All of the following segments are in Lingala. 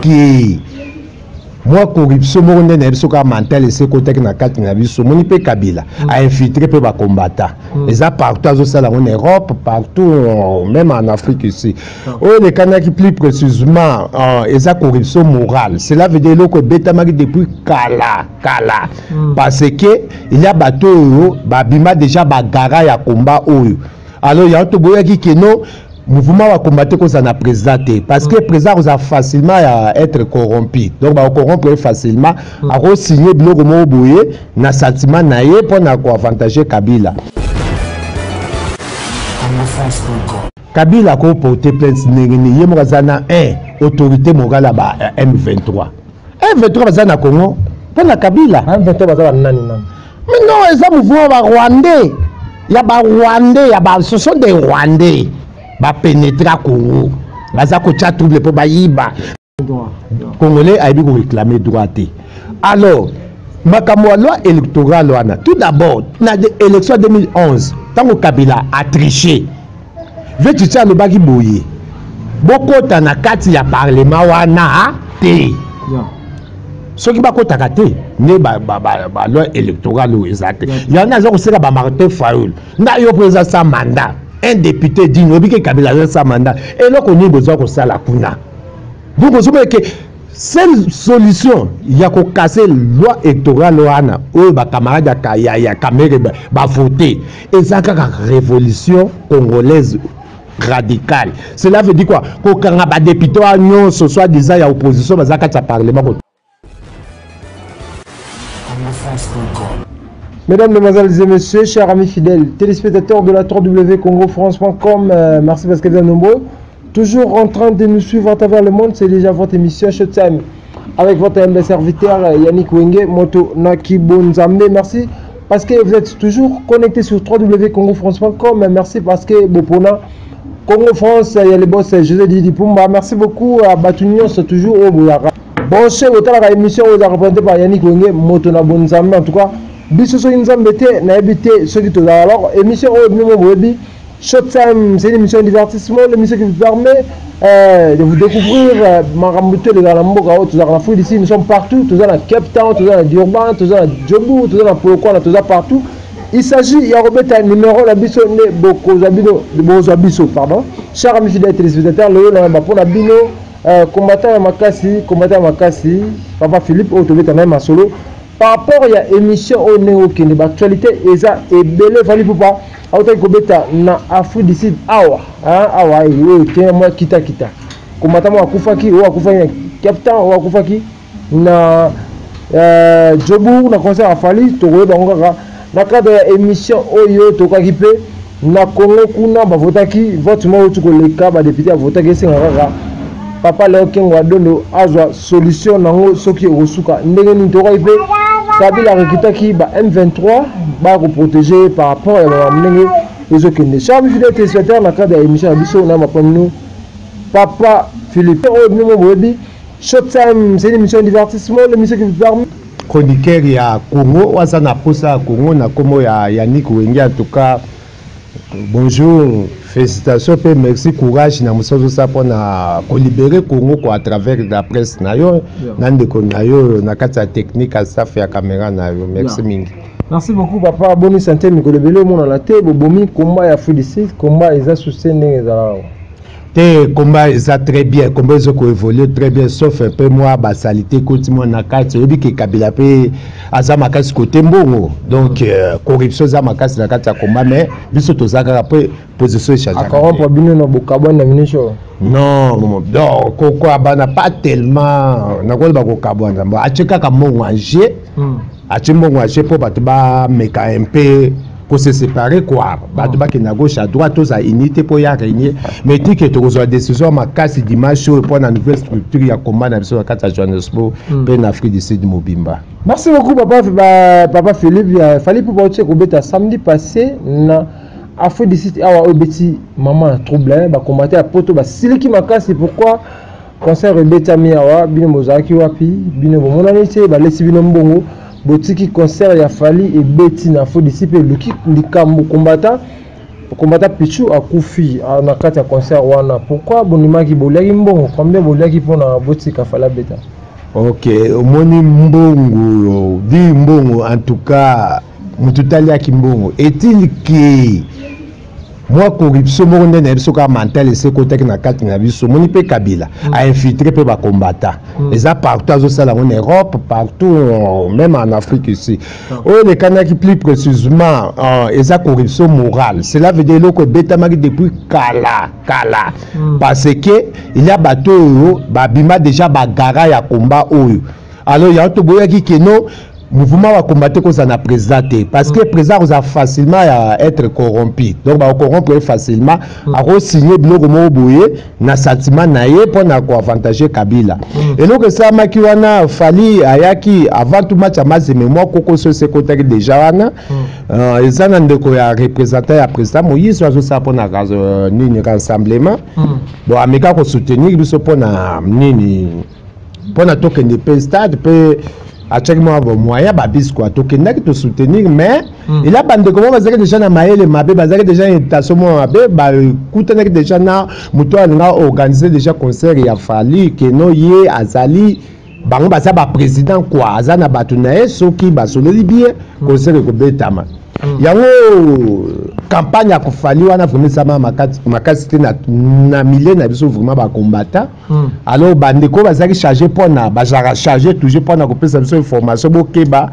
qui moi corruption mo ndene biso ka mental ese ko tek na kati na biso moni pe Kabila a infiltré pe ba combattant les a partout aux sala en Europe partout même en Afrique ici les canaki plus précisément les a corruption morale cela veut dire que beta maki depuis kala parce que il y a bateau babima déjà bagara ya combat oyo alors il y a to boya ki keno mouvement va combattre cause na président parce que le président a facilement à être corrompu donc va corrompre facilement à re-signer biloko mo boye na sentiment na ye pour na ko avantager Kabila Kabila ko porter plainte ngeni ye mo kazana autorité morale ba M23 M23 bazana Congo pour na Kabila M23 bazana nani mais non les mouvement va Rwandais il y a ba Rwandais il y a ba ce sont des Rwandais va pénétrer à Congo, va s'accrocher trouble pour baïba. Congolais a bien réclamer droit. Alors, ma loi électorale tout d'abord, dans l'élection 2011, tant que Kabila a triché, veux-tu dire le bagi boye, beaucoup t'en a quatre y a parlement wana té. Ce qui va côté raté, né loi électorale ou exact. Il y en a qui ont ba Martin Fayoul, n'a eu président sans mandat. Un député dit non, que Kabila a sa mandat. Et là, on a besoin de ça la kuna. Donc, vous savez que seule solution, il y a qu'à casser la loi électorale, où les camarades ont voté. Et ça, c'est une révolution congolaise radicale. Cela veut dire quoi? Quand un député ce soit disant qu'il y a opposition, mais ça, c'est un parlement. Mesdames, Mesdemoiselles et Messieurs, chers amis fidèles, téléspectateurs de la www.congofrance.com, merci parce que vous êtes nombreux. Toujours en train de nous suivre à travers le monde, c'est déjà votre émission Showtime avec votre humble serviteur Yannick Wenge, Moto Naki Bonzambe. Merci parce que vous êtes toujours connectés sur www.congofrance.com. Merci parce que Bopona, Congo France, il y a le boss José Didi Pumba. Merci beaucoup à Batunion, c'est toujours au Bouyara. Bon, c'est votre émission, vous êtes représenté par Yannick Wenge, Moto Naki Bonzambe. En tout cas, biso so nzambete na habité ceux qui te alors émission Webi Showtime, c'est une émission de divertissement, l'émission qui vous permet de vous découvrir Marambuto de Galamboga, tous en Afrique ici, nous sommes partout, tous en Cape Town, tous en Durban, tous en Djibouti, tous en Polokwane, tous partout. Il s'agit, il y a un numéro la biso ne Bozo pardon. Chers amis fidèles téléspectateurs, le nom pour la bino combattant Makasi, Papa Philippe Otobeta même solo. Par rapport à l'émission au néo qui n'est l'actualité et belé fali pour pas autant que beta na Afrique du Sud awa et tiens moi kita comment tamo akufaki ou akufaki captain ou akufaki na jobu na concert à fali to go bangaka na cadre de émission oyo to ka kipe na Congo kuna ba votaki vote mo to ko le ka ba député a votaki singaka papa Léo Kengo adondo azwa solution nango soki osuka ndenge ni to ka kipe Kabila rekitaki ba M23 ba ko protéger par rapport à la ndenge les autres. Chers fidèles téléspectateurs, na cadre de l'émission Abisso na mapono Papa Philippe Webi Showtime, c'est une émission de divertissement, l'émission qui vous permet chroniqueur ya Congo wasana posa Congo na komo ya Yannick Wenge. En tout cas bonjour, félicitations et merci, courage na musozo ça pour na libérer Congo quoi à travers la presse na yo nande ko na yo na kata technique à staff ya caméra na yo merci mingi. Merci beaucoup papa, bonne santé mikolo belé mon la té bobomi combat ya Fudisi combat eza soutenu ezala te combat eza très bien combat zo ko évoluer très bien sauf un peu moi ba salité continue na kati obi ke Kabila pe azama kasi côté mbongo donc corruption za makasi na kati ya combat mais biso tozaka après position change encore pour bino no bokabo na minisho non donc koko abana pas tellement na ko ba kokabo na ba acheka ka mbongo anje achimbo anje po bato ba meka un peu pour se séparer quoi bato ba na gauche à droite tous à unité pour y régner mais dit que tu reçois décision ma casse dimanche pour la nouvelle structure ya combat na biso kata Johannesburg pe na Afrique du Sud Mobimba. Merci beaucoup papa Philippe, il fallait pour partir ko beta samedi passé na Afrique du Sud awa obeti maman trouble ba combattre à poto ba siliki makasi pourquoi concert beta mi awa bino mozaki wapi bino monani te ba lesi bino mbongo botiki concert ya fali et beti na fo disipe luki likambo combattant combattant Pichu a Koufi en akati ya concert wana. Pourquoi bonimaki boliaki mbongo combien boliaki pona botika fala beta? Ok, moni mbongo di mbongo en tout cas mututali ya kimbongo est-il que moi corruption mo ndene biso ka mental et côté na kati na biso moni pe Kabila a infiltré pe ba combattant les a partout azo sala en Europe partout même en Afrique ici les kanaki plus précisément ils a corruption morale cela veut dire que beta maki depuis kala parce que il y a bateau babima déjà bagara ya combat oyo alors il y a to boya ki keno mouvement va combattre cause na président parce que président a facilement à être corrompu donc va corrompre facilement à signer biloko mo boye na sentiment na ye pour na ko avantager Kabila et donc ça maki wana fali ayaki avant tout match à mazeme moi koko so se côté déjà wana ezana ndeko ya représentant ya président Moïse azo ça pour na nini rassemblement bon ameka ko soutenir biso pour na nini pour na token de stade pe à chaque mois bon moyen babis quoi to kenaki to soutenir mais il a bande comment bazaki déjà na maele mabe bazaki déjà invitation mabe ba kutanaki déjà na muto alinga organiser déjà concert ya fali keno ye azali bango baza ba président quoi azana batu na ye soki basoleli bien concert ko betama yango campagne ya kofali wana vraiment sama makasi na milieu na biso vraiment ba combattant alors bandeko bazaki charger pona bazara charger toujours pona ko pesa biso information bokeba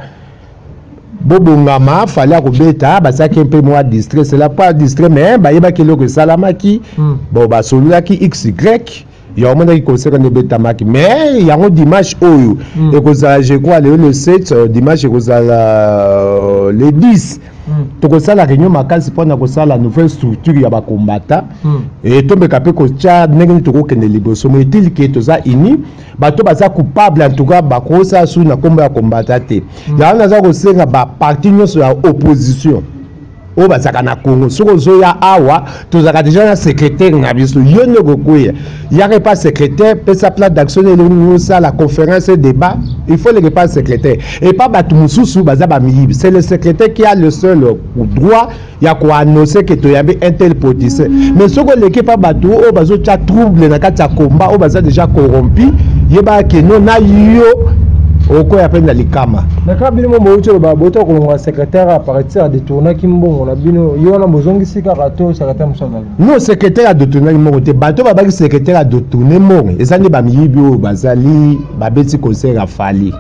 bobongama fali ko beta bazaki un peu moins distrait c'est là pas distrait mais ba yeba keloko salamaki bon ba solulaki xy il y a un moment qui concerne le Betamaki mais il y a un dimanche oyo et que ça je crois le 7 dimanche que ça le 10 to ko sala réunion makasi pona ko sala nouvelle structure ya ba combattant et tombe kapé ko tia ndenge to ko kende liboso mais il que to za ini bato baza coupable en tout cas ba ko sa sous na komba ya combattant te ya na za ko senga ba parti nyonso ya opposition o bazaka na Congo soko zoya awa tozaka déjà na secrétaire na biso yone gokuya yare pas secrétaire pe sa plan d'action et ça la conférence et débat il faut le pas secrétaire et pas batu mususu baza ba miyibi c'est le secrétaire qui a le seul droit ya ko annoncer que to yabe un tel politicien mais soko l'équipe pas batu o bazo cha trouble na kati ya combat o baza déjà corrompu yeba que non na yo oko ya penda likama na kabino mo mocho ba boto ko ngwa secrétaire à partir de tourner kimbongo na bino yo na bozongi sika rato secrétaire musala non secrétaire de tourner mo te bato ba baki secrétaire de tourner mo ezandi ba miyibi o bazali ba beti conseil a fali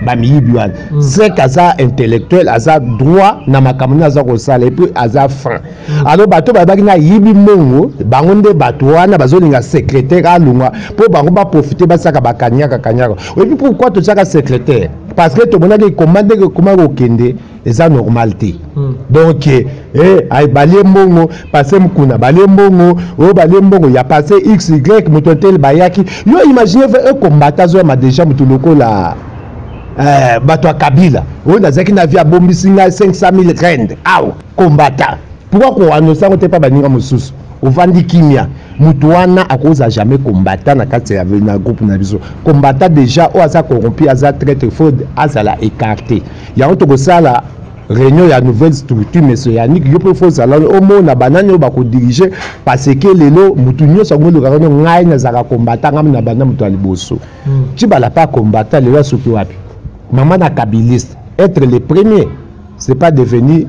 ba miyibi wan c'est kaza intellectuel aza droit na makamuni aza ko sala et puis aza franc alors bato ba baki na yibi mongo bango nde bato wana bazolinga secrétaire alungwa po bango ba profiter basaka bakanyaka et puis pourquoi to chaka secrétaire parce que to mona ke commande que comment okende eza normalité donc ay balé mbongo passer mkuna balé mbongo o balé mbongo ya passer xy mutotel bayaki yo imaginez un combattant zo ma déjà mutuloko la bato Kabila on a zaki na via bombisinga 500,000 rand aw combattant pourquoi ko annoncer on te pas baninga mususu ovandi kimia mutu wana akoza jamais combattant na kati ya na groupe na biso combattant déjà o aza corrompu aza traître fraude azala écarté ya on to ko sala réunion ya nouvelle structure monsieur Yannick yo faut sala au mona banani o ba ko diriger parce que lelo mutu nyoso ngolo ka no ngai na zaka combattant ngam na bana mutu aliboso ti bala pas combattant lelo soki wapi maman na kabiliste être le premier c'est pas devenir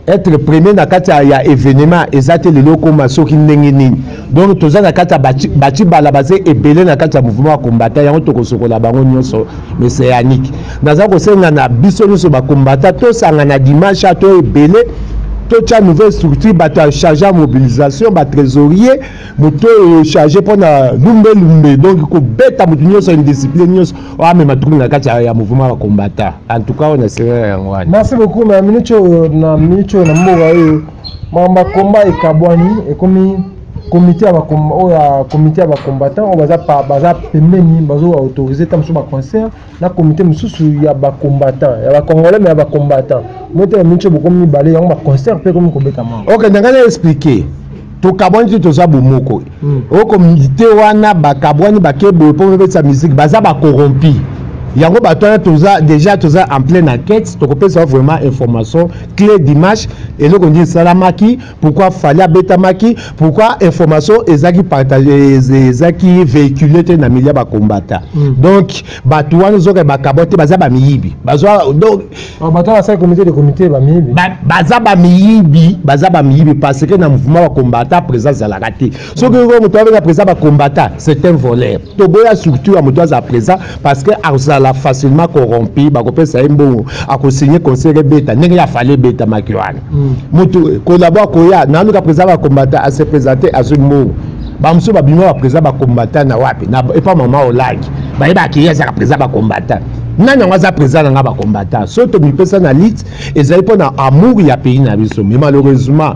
être premier na kati ya événement ezate lelo koma soki ndenge nini donc toza na kati bati bala bazé ebele na kati ya mouvement combattant yango to kosokola bango nyonso mais c'est Yannick naza ko senga na biso nyonso ba combattant to sanga na dimanche to ebele to cha nouvelle structure ba chargé à mobilisation ba trésorier moto chargé pour na lumbe donc ko beta mutu nyonso indiscipline nyonso o amema trouble na kati ya mouvement combattant en tout cas on a serré yango. Merci beaucoup na minute na mboga yo mamba combat ekabwani ekomi comité ya bakomba o ya comité ya bakombatant o baza pembeni bazo autoriser tamso ba concert na comité mususu ya bakombatant ya bakongolais mais ya bakombatant moto minche bokomi balé yango ba concert pe komi kobeta ma. OK ndanga na expliquer to kabwani to za bomoko o comité wana ba kabwani ba kebo po betsa musique baza ba corrompu yango batona déjà toza en pleine enquête tokopesa vraiment information clé d'image et le dit salamaki pourquoi fallait betamaki pourquoi information ezaki partager ezaki véhiculer na milieu ba combattant donc batouana zoka ba kabote baza ba miyibi bazwa donc batouana ça comité ba miyibi baza ba miyibi parce que na mouvement ba combattant présence à la raté ce que vous moto avec présence ba combattant c'est un voleur to boya surtout à moto à présent parce que la facilement corrompu bakopesa mbongo akosigner conseil beta ndenge ya fallait beta makiwana mutu collabore koya nanuka président ba combattant à se présenter à ce mot ba muso ba bima ba président ba combattant na wapi na et pas maman au like ba yeba ki ya président ba combattant nani ngaza président nga ba combattant soto mi pesa na lit ezali pona amour ya pays na biso mais malheureusement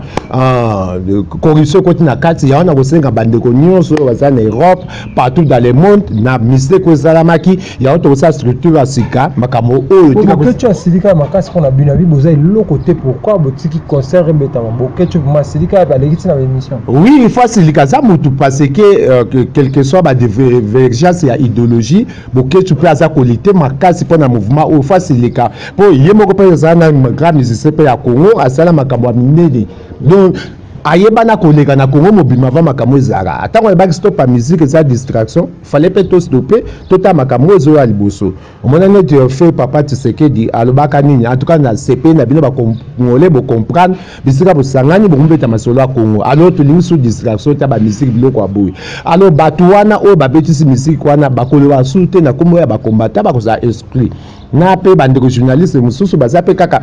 corruption côté na kati ya wana kosenga bandeko nyonso baza na Europe partout dans le monde na mistake ko salamaki ya auto sa structure asika makamo oyo tika ko tu asilika makasi pona bina bi boza le côté pourquoi botiki concert beta boke tu ma silika ba legiti na émission oui il faut silika ça mutu parce que quel que soit ba divergence ya idéologie boke tu peux asa qualité makasi pona mouvement au facilika po yemo ko pesa na grand musicien pe ya Congo asala makambo minene donc ayebana koleka na Congo mobima va makambo ezara atango ebaki stop a musique et sa distraction fallait peut to stopper tota makambo ezo ya liboso omona ne tu fait papa Tshisekedi alobaka nini en tout cas na CP na bino ba congolais bo comprendre bisika bo sangani bo mbeta masolo ya Congo alors to lingi sous distraction ta ba musique biloko aboui alors batuana o ba betisi musique wana bakolo ba soute na kombo ya ba combattant ba koza esprit na pe bandeko journaliste mususu bazape kaka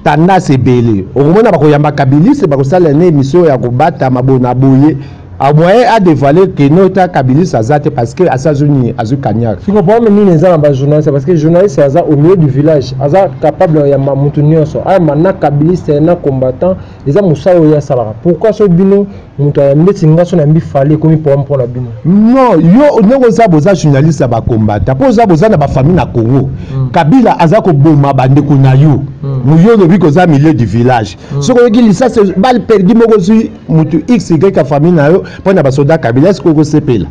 tendance ebele okomona bakoyamba kabiliste bakosala na émission ya kobata mabona boye a moyen à dévoiler que notre kabiliste azate parce que asazuni azu kanyar fiko pas même ni nzamba ba journaliste parce que journaliste aza au milieu du village aza capable ya mamutu nyonso ay mana kabiliste na combattant eza musayo ya sala pourquoi so bino mutu ya mbeti ngaso na mbi fallait comme pour la bino non yo ndeko za boza journaliste ba combattant po za boza na ba famille na Congo Kabila aza ko boma bandeko na yo muyo no biko za milieu du village so ko yiki lisa se bal perdi moko zu mutu XY ka famille na yo pona ba soda Kabila est-ce ko sepela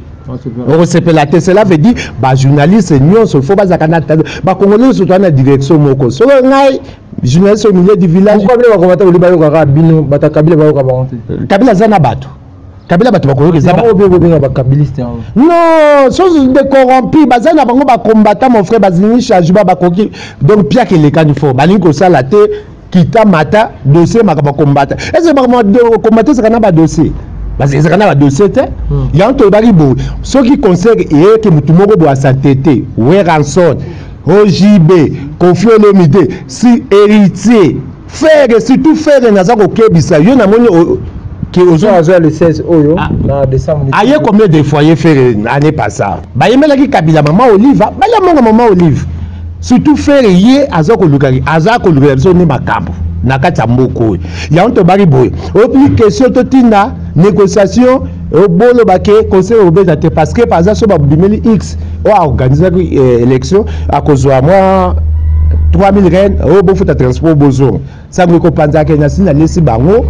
on sepela te cela veut dire ba journaliste nyonso faut bazaka na ba congolais surtout na direction moko so ngai journaliste au milieu du village ko ba komata oli ba yo ka bino bata Kabila ba yo ka ba Kabila za na bato Kabila bato bakolo eza ba kabiliste non chose de corrompu bazana bango ba combattant mon frère bazini charge ba koki donc pia que les cas du fort balingi ko sala te kita mata dossier makaba combattant est-ce que combattant ça na ba dossier parce que ça na ba dossier te ya to bari bo ce qui concerne et que mutu moko bo asatete we ranson OJB Koffi Olomide si héritier frère surtout frère naza ko kebisa yo na moni qui aux autres le 16 oyo na décembre aye combien de foyers faire année passée ba yemela ki Kabila maman Olive ba la monga maman Olive surtout faire yé azako lukari so ni makambo na kati mboko ya onto bari boy opi question to tinda négociation au bolo baké conseil au bété parce que par exemple so ba bimeli X o organiser élection à cause de moi 3000 rennes au bon futa transport bozo ça me comprendre que na sina lesi bango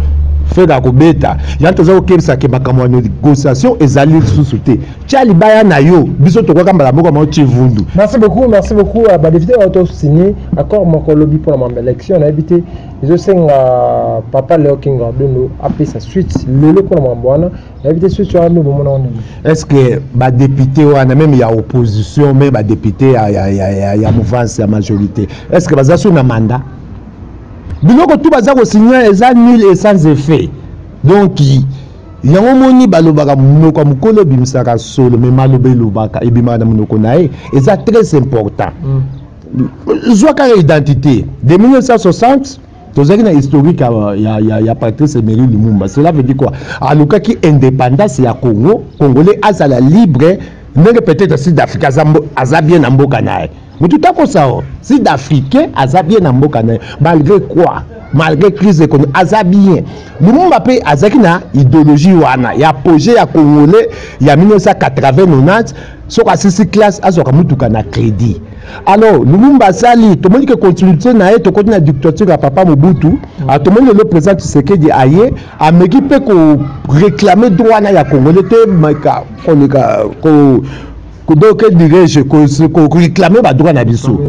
fait la kobeta ya toza okebisa ke makambo négociation ezali sous-souté tchali baya na yo biso to kwa kamba moko ma chivundu. Merci beaucoup ba député auto signé accord moko lobby pour la élection on a évité les senga papa Léo Kinga Dondo après sa suite lelo pour la mbwana on a évité suite sur ando bomona on est-ce que ba député wana même ya opposition mais ba député ya mouvance ya majorité est-ce que baza sur na mandat biloko tout baza ko signer eza nul et sans effet donc yango moni balobaka munoko mukolo bimisaka solo mais malobe lobaka ebima na munoko nae eza très important joie ka identité de 1960 tozaki na historique ya Patrice Emery Lumumba cela veut dire quoi aluka ki indépendance ya Congo congolais azala libre ndenge peut-être Sud-Afrique aza bien na mboka nae mais tout à fait ça Sud-Africain aza bien na mboka nae malgré quoi malgré crise économique aza bien Lumumba pe azaki na idéologie wana ya projet ya congolais ya 1980 so ka sisi classe azoka mutuka na crédit alors Lumumba sali to moni que continuité na to continue na dictature ya papa Mobutu to moni le président Tshisekedi aye ameki pe ko réclamer droit na ya congolais te maka ko donc que dirais-je réclamer ba droit na biso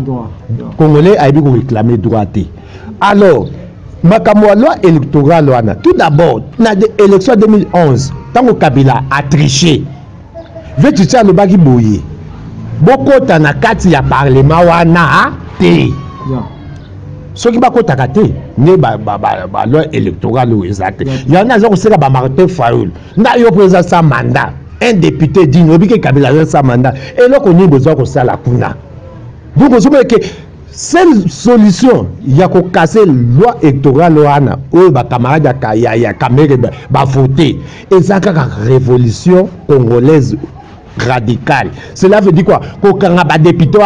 congolais a bien réclamer droit. Alors makambo loi électorale wana tout d'abord na élection 2011 tango Kabila a triché vetu tia le baki boye bokota na kati ya parlement wana te soki bakotaka te ne ba loi électorale ou exacte yana zo koseka ba Martin Fayulu na yo président sans mandat un député digne obike Kabila sans mandat et là qu'on y besoin ko sala kuna donc on se que seule solution il y a ko casser loi électorale wana o ba camarade ya Kamere ba voter et ça ka révolution congolaise radicale. Cela veut dire quoi? Quand un député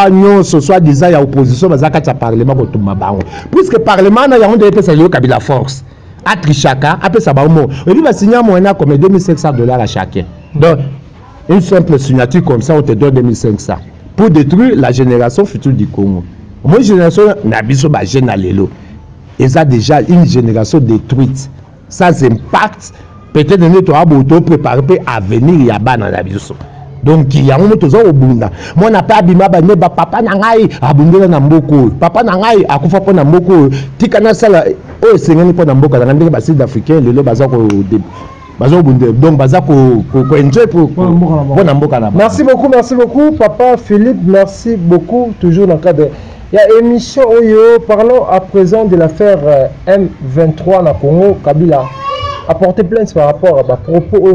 ce soit disant il y a opposition, mais ça parlement contre Mabango. Puisque parlement il y a un député qui Kabila force. À Trichaka, après ça va au mot. Il va signer un moyen comme $2,500 à chacun. Donc une simple signature comme ça on te donne 2,500 pour détruire la génération future du Congo. Moi génération n'abiso ba jeune alelo. Et ça déjà une génération détruite. Ça impact peut-être notre abo préparer à venir ya bana na biso. Donc il y a un autre au bunda moi na pas bima ba ne ba papa na ngai abundela na mboko papa na ngai akufa po na mboko tika na sala o sengeni po na mboka na ndenge ba sud africain lelo baza ko bunde donc baza ko enjoy pour na mboka na. Merci beaucoup papa Philippe, merci beaucoup toujours dans le cadre il y a émission Oyo. Parlons à présent de l'affaire M23 na Congo. Kabila a porté plainte par rapport à propos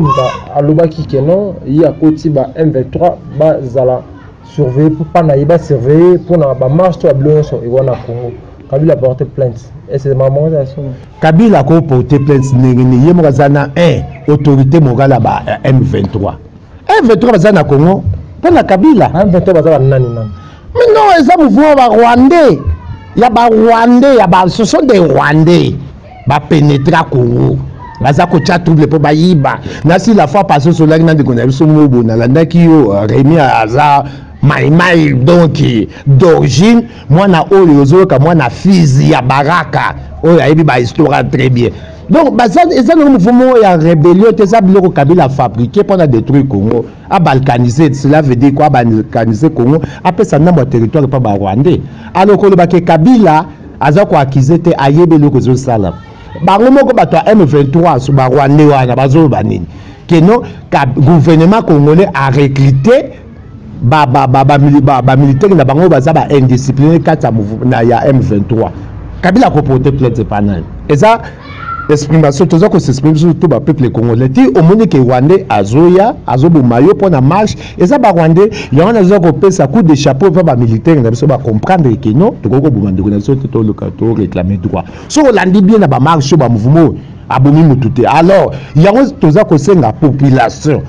à l'Obaki Kenon, il y a côté M23 bazala surveiller pour pas naïba surveiller pour na ba marche to abloyo so iwana Congo. Kabila a porté plainte et c'est maman Kabila a porté plainte ngeni yemo kazana autorité morale ba M23 bazana Congo pour na Kabila M23 bazala nani mais non ils ont mouvement ba Rwandais ce sont des Rwandais ba pénétrer Congo baza ko trouble po bayiba nasi la fois passée sur l'agna de connaissance mobo na landa ki yo Rémi aza maimai donc d'origine moi na oyo zoka moi na fizi ya baraka oyo ayebi ba histoire très bien donc baza eza no mouvement ya rébellion te zabilo ko Kabila fabriqué pour détruire Congo a balkaniser. Cela veut dire quoi? Balkaniser Congo après ça na mo territoire pas ba Rwandais alors ko le ba Kabila aza ko accuser te ayebe loko zo sala bango moko bato M23 sur ba Rwandais wana bazo banini que non gouvernement congolais a recruté militaire na bango baza ba indiscipliné kata na ya M23 Kabila ko porter plainte panel et ça exprimation toza ko s'exprimer sur tout ba peuple congolais ti au monde que Rwandais azoya azobumayo pour na marche et ça ba Rwandais yango nazo ko pesa coup de chapeau pa ba militaire na biso ba comprendre que non to ko bumandeko na so to le kato réclamer droit so landi bien na ba marche ba mouvement abomi mutute alors yango toza ko senga population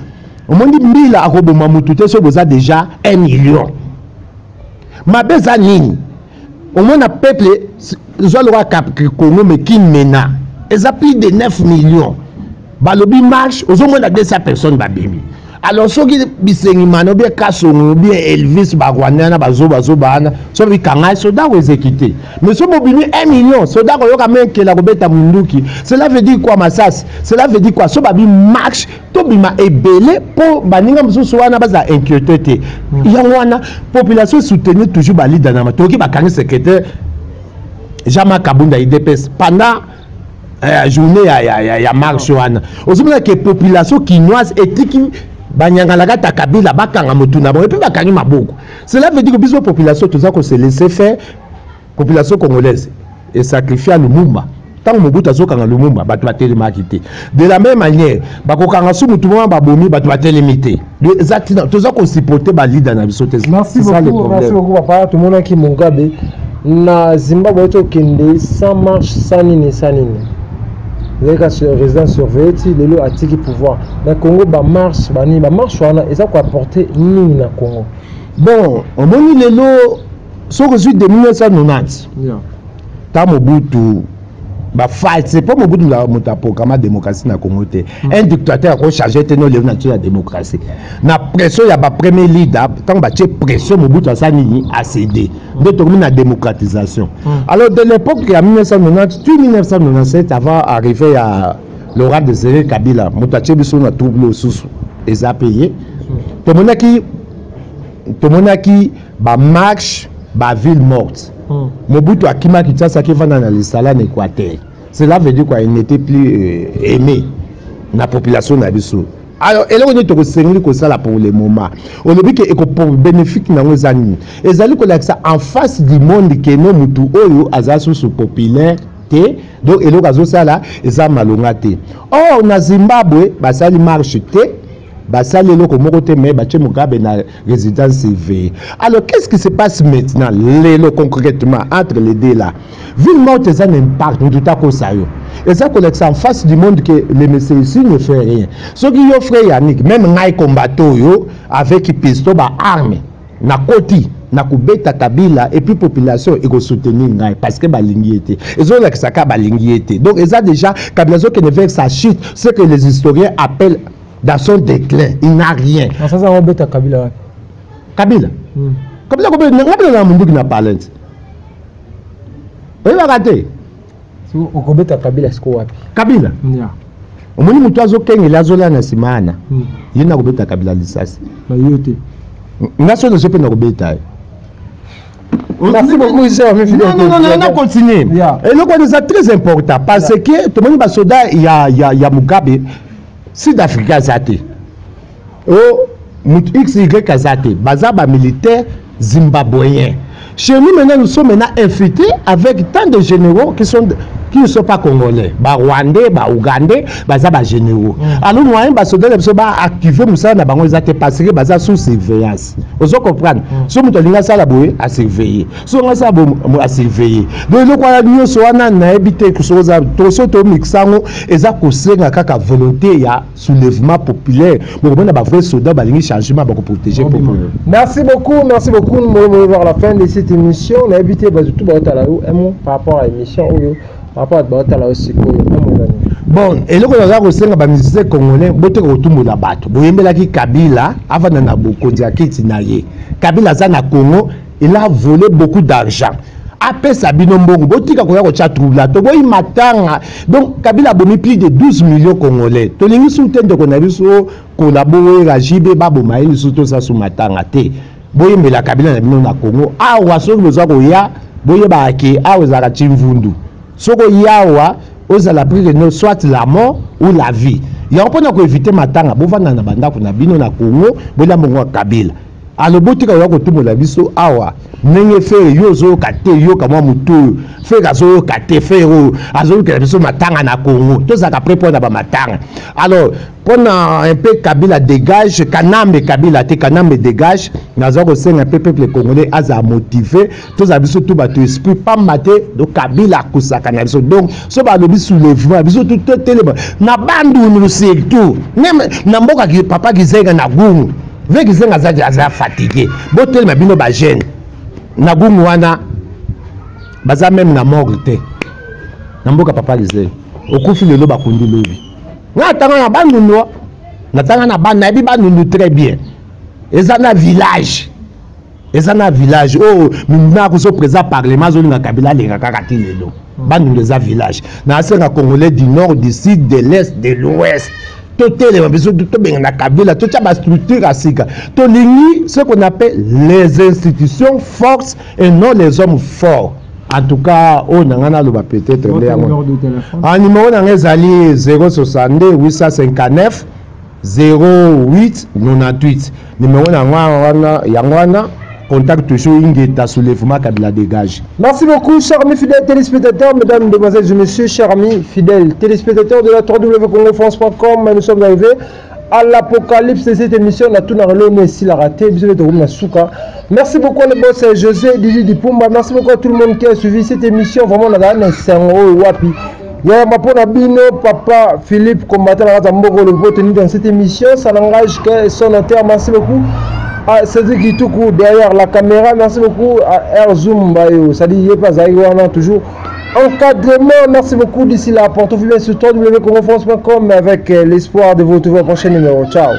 au monde mbila akoboma mutute so boza déjà 1 million mabeza nini au monde peuple zo le roi cap Congo mais qui mena ils ont plus de 9 millions. Balobi marche, aux moins de 200 personnes babimi. Alors ceux qui bisengi mano bien Kasongo bien Elvis Bagwana bazo bana, ceux qui kangai soda ou exécuté. Mais ceux mobili 1 million, soda ko yoka men ke la robeta munduki. Cela veut dire quoi Massas? Cela veut dire quoi? So babi marche, to bima ebele pour baninga mususu wana baza inquiété. Yangwana population soutenir toujours ba leader na matoki ba kangi secrétaire Jama Kabunda IDPS pendant journée ya marche wana ozomona que population kinoise etiki banyangalaka ta Kabila bakanga motuna bon et puis bakangi maboko. Cela veut dire que biso population toza ko se laisser faire population congolaise et sacrifier à Lumumba tant Mobutu azokanga Lumumba bato batelema kité de la même manière bakokanga su mutu mwa babomi bato batelemité exactement toza ko supporter ba leader na biso. Merci beaucoup papa tout le monde qui Mugabe na Zimbabwe to kende sans marche sans nini les résidents surveillés les lots attiquent pouvoir na Congo ba marche wana et ça quoi apporter nini na Congo bon on moni les lots sont reçus de 1990 ta Mobutu ba fight c'est pas Mobutu la motapo kama démocratie na Congo te un dictateur a chargé tenir le nature la démocratie na pression ya ba premier leader tant ba tie pression Mobutu a nini a cédé de terminer la démocratisation. Alors de l'époque en 1990 puis 1997 avant arriver à Laurent Désiré Kabila motache biso na trouble sous et ça payé to monaki tout le monde a qui marche ville morte. Mobutu Akima Kinshasa qui va dans le Salan Équateur. Cela veut dire qu'il n'était plus aimé dans la population d'Abisso. Alors, et là, on est au Sénégal comme ça pour le moment. On dit que pour bénéfique dans nos amis. Et ça dit que ça en face du monde que nous Mutu Oyo Azasu populaire. Donc, et là, ça là, et ça malongate. Or, na Zimbabwe, ça marche ça les locaux moroté mais bache Mugabe na résidence CV. Alors qu'est-ce qui se passe maintenant concrètement entre les deux là? Ville morte ça n'impacte tout à coup ça yo. Et ça collecte en face du monde que les messieurs ici ne fait rien. Ce qui yo frère Yannick même ngai combattant yo avec pistolet ba arme na koti na kubeta Kabila et puis population et soutenir ngai parce que balingi était. Ils ont que ça ka balingi était. Donc ils ont déjà Kabila qui ne veut sa chute, ce que les historiens appellent dans son déclin, il n'a rien. Ça ça embête Kabila. Kabila. Kabila na mundu na parler. Oui, va rater. Si on embête Kabila est-ce quoi? Kabila. Yeah. Omoni mutu azokenga lazola na simana. Yena kobeta Kabila lisasi. Ba yote. Ngaso ne sope na kobeta. Merci beaucoup, non, continue. Et donc, c'est très important parce que tout le monde va soda, il y a Mugabe, Sud-Africain Zate. Oh, XY Zate, Bazaba militaire zimbabwéen. Chez nous, maintenant, nous sommes maintenant infiltrés avec tant de généraux qui ne sont pas congolais. Bah Rwandais, bah Ougandais, bah ça bah généraux. Alors nous avons bah soldats qui bah activer Moussa na bango zate parce que bah ça sous surveillance. Vous comprenez? Si vous avez ça la boue à surveiller, si on a ça à surveiller. Donc le quoi nous sommes na éviter que chose tout ce to mixango et ça conseille kaka volonté ya soulèvement populaire. Bon on a bah vrai soldats bah lingi changement pour protéger populaire. Merci beaucoup. Nous allons voir la fin de cette émission. On a évité bah tout bah par rapport à l'émission par rapport à la aussi. Bon, et là, on a aussi un musicien congolais, bote kotumbu la bato. Boyembela ki Kabila, avant na boko diakiti na ye. Kabila za na Congo, il a volé beaucoup d'argent. Après Sabino Mbongo, botika koya ko chatrouble to boy matanga. Donc Kabila a bomi plus de 12 millions congolais. To lingi soutien de konabiso collaborer à JB Babo Maïli surtout ça sous matanga te. Boyembela Kabila na bino na Congo. Ah wa so besoin ko ya, boyeba ke ah ozala chimvundu. Soko yawa ozala pris de soit la mort ou la vie. Ya mpona ko éviter matanga bovanda na banda ko na bino na Congo bola mongo Kabila. Alors botika yo ko tumola biso awa nenge fe yo zo kate yo kama mutu fe gazo kate fe ro azo ke biso matanga na Congo to za ka prépondre ba matanga. Alors pona un peu Kabila dégage Kanambe Kabila te Kanambe dégage nazo ko senga un peu peuple congolais aza motivé to za biso tout bato esprit pas maté do Kabila kusaka na biso donc so ba lobi soulèvement biso tout télé na bandu nous surtout même na mboka ki papa kizenga na gungu Veki zenga zaja fatigué. Botel ma bino ba jeune. Na gumu wana baza même na morte. Na mboka papa lize. Okufi lelo ba kundi lobi. Na tanga na bandu na tanga na bana bi bandu très bien. Eza na village. Oh, muna ko so présent parlement zo na Kabila lenga kakati lelo. Bandu eza village. Na senga congolais du nord, du sud, de l'est, de l'ouest. Tout les besoin de tout bien na Kabila, toute la structure à Sika. Tout ce qu'on appelle les institutions fortes et non les hommes forts. En tout cas, on a peut-être un numéro d'Angezali 062 859 08 98. Numéro d'Angwana. Contact toujours Ingeta soulèvement Kabila dégage. Merci beaucoup, chers amis fidèles téléspectateurs, mesdames, demoiselles et messieurs, chers amis fidèles téléspectateurs de la www.congofrance.com. Nous sommes arrivés à l'apocalypse de cette émission. La tour n'a si la raté. Merci beaucoup à le boss José Didi Dipumba. Merci beaucoup à tout le monde qui a suivi cette émission. Vraiment, on a un wapi. Ya mapona bino papa Philippe combattant la Zamboko le vote dans cette émission. Ça n'engage que son terme. Merci beaucoup. C'est qui tout coup derrière la caméra. Merci beaucoup à Air Zoom Bayo. Ça dit pas toujours encadrement. Merci beaucoup d'ici là. Portez-vous bien sur www.congofrance.com avec l'espoir de vous retrouver au prochain numéro. Ciao.